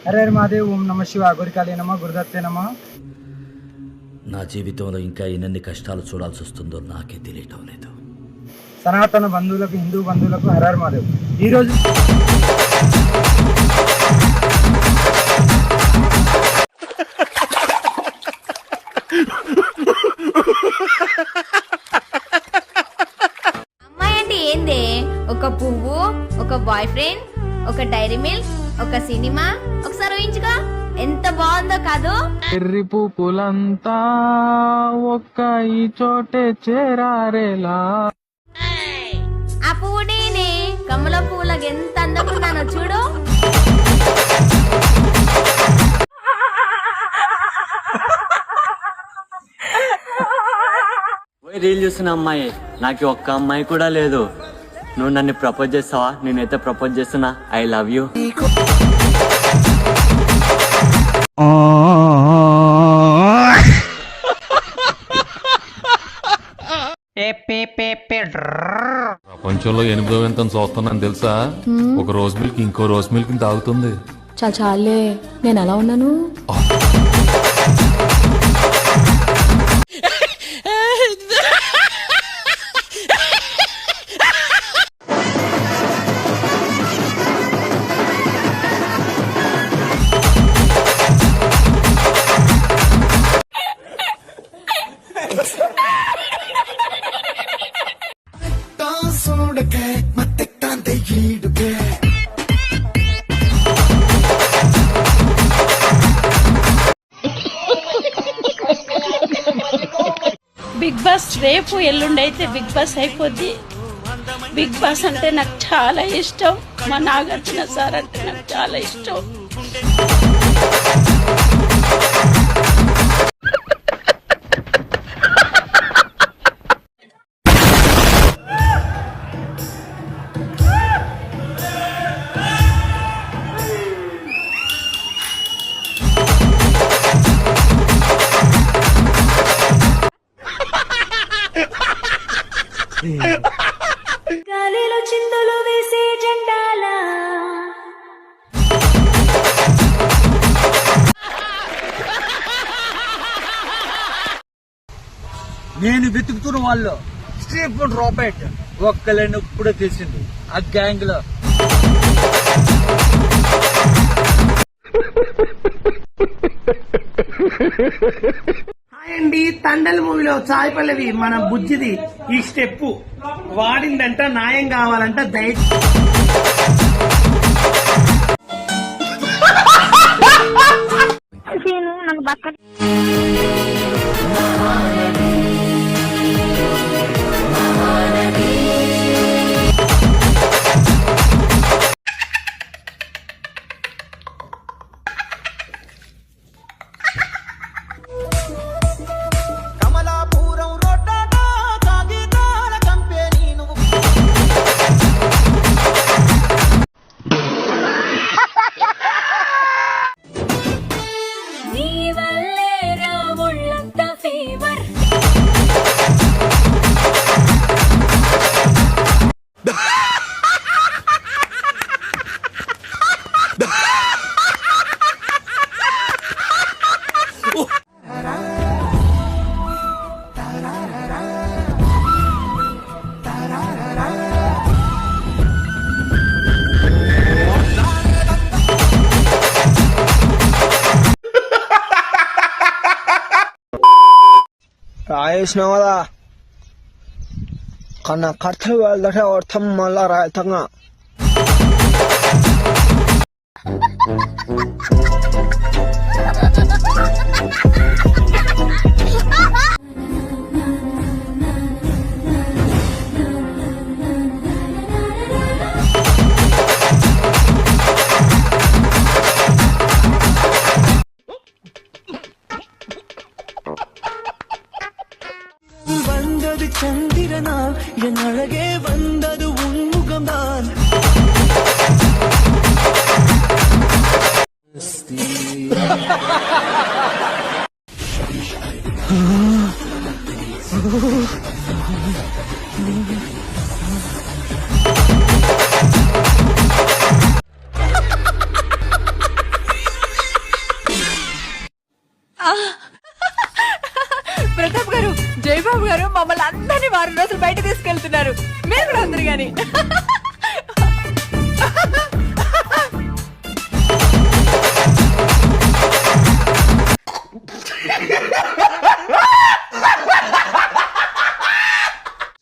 హర హర మహాదేవ్. ఓం నమ శివ. గురికాళీ నమ, గురుదత్తే నమ. నా జీవితంలో ఇంకా ఎన్ని కష్టాలు చూడాల్సి వస్తుందో నాకే తెలియటం లేదు. సనాతన బంధువులకు, హిందూ బంధువులకు హర హర మహాదేవ్. ఈరోజు అమ్మాయి అంటే ఏందే? ఒక పువ్వు, ఒక బాయ్ ఫ్రెండ్, ఒక డైరీ మిల్క్, ఒక సినిమా. ఒకసారి ఊహించుగా, ఎంత బాగుందో కాదు? ఎర్రి పూలంతా ఒక్క ఈ చోటే చేరారేలా. ఆ పువ్వు నేనే. కమల పువ్వులకు ఎంత అందకున్నానో చూడు. రీల్ చూసిన అమ్మాయి, నాకు ఒక్క అమ్మాయి కూడా లేదు. నువ్వు నన్ను ప్రపోజ్ చేస్తావా? నేనైతే ప్రపోజ్ చేస్తున్నా. I love you. ప్రపంచంలో 8వ వింతను చూస్తున్నాను తెలుసా? ఒక రోజ్ మిల్క్ ఇంకో రోజ్ మిల్క్ తాగుతుంది. చాలే, నేను ఎలా ఉన్నాను? బిగ్ బాస్ రేపు ఎల్లుండి అయితే బిగ్ బాస్ అయిపోద్ది. బిగ్ బాస్ అంటే నాకు చాలా ఇష్టం. మా నాగార్జున సార్ అంటే నాకు చాలా ఇష్టం. గాలిలో చిందులు వేసే జెండాల నేను వెతుకుతున్న వాళ్ళు స్టీఫెన్ రాబర్ట్ ఒక్కలేని ఇప్పుడే తెలిసింది ఆ గ్యాంగ్ లో. అండి తండల్ మూవీలో సాయి పల్లవి మన బుజ్జిది ఈ స్టెప్ వాడిందంట. న్యాయం కావాలంట. రాయేసినావు కదా కన్నా కర్తవ్యాలంటే అర్థం మళ్ళా రాయతంగా. வந்தது சந்திரனால் என் அழகே வந்தது உன்முகம்தான். మమ్మల్ని అందరినీ వారం రోజులు బయట తీసుకెళ్తున్నారు. మీరు కూడా అందరు గాని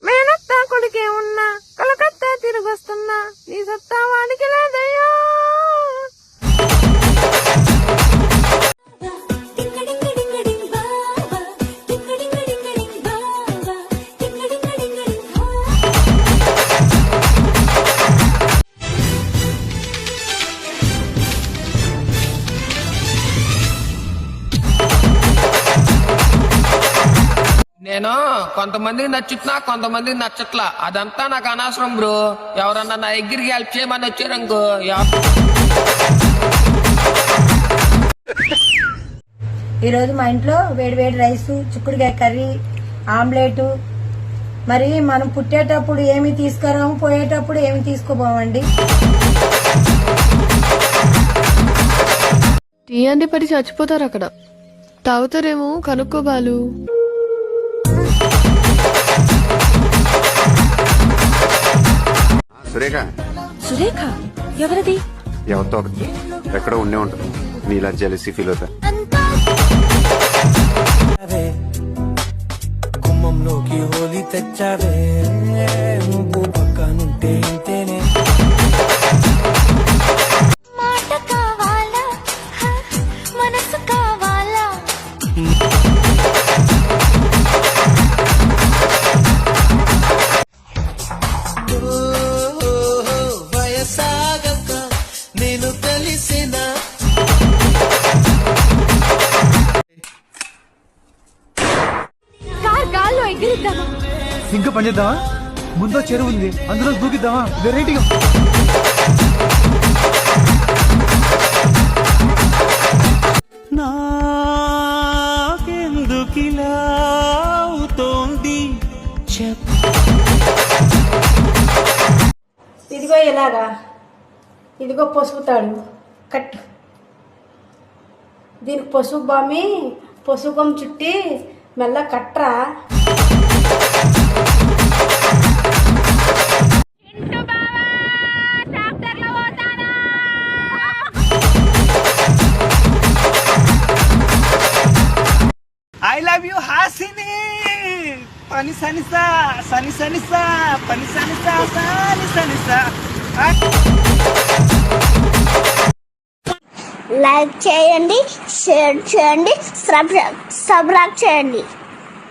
మేనత్తా కొడుకే ఉన్నా కలకత్తా తిరిగొస్తున్నా నీ సత్తా వానికి లేదయ్యా. నేను కొంతమందికి నచ్చుతున్నా, కొంతమందికి నచ్చట్లా. అదంతా నాకు అనవసరం బ్రో. ఎవరన్నా నా దగ్గరికి హెల్ప్ చేయమని వచ్చారనుకో, ఈరోజు మా ఇంట్లో వేడి వేడి రైసు, చిక్కుడుకాయ కర్రీ, ఆమ్లెట్. మరి మనం పుట్టేటప్పుడు ఏమి తీసుకురాము, పోయేటప్పుడు ఏమి తీసుకోపోమండి. టీ అండి పడి చచ్చిపోతారు అక్కడ. తాగుతారేమో కనుక్కోబాలు. సురేఖ సురేఖ ఎవరిది? ఎవరితో ఒకటి ఎక్కడో ఉండే ఉంటుంది. నీలా జెలసీ ఫీల్ అవుతా. గుమ్మంలోకి హోలీ తెచ్చావే, నువ్వు పక్కనుంటే ఇంతేనే. మాట కావాలా, మనసు కావాలా? వయసాగక నేను కలిసిన గాల్లో ఎగిరిద్దామా? ఇంకా పని చేద్దామా? ముందో చెరువు ఉంది, అందులో దూకిద్దామా? వెరైటీగా నాకెందుకిలా అవుతోంది ఇదిగో ఇలాగా, ఇదిగో పసుపు తాడు కట్టు. దీనికి పసుపు బామి పసుపు చుట్టి మెల్ల కట్రా. I love you Hasini. పని సనిసా సని సనిసా పని సనిసా సని సనిసా. లైక్ చేయండి, షేర్ చేయండి, సబ్స్క్రైబ్ చేయండి.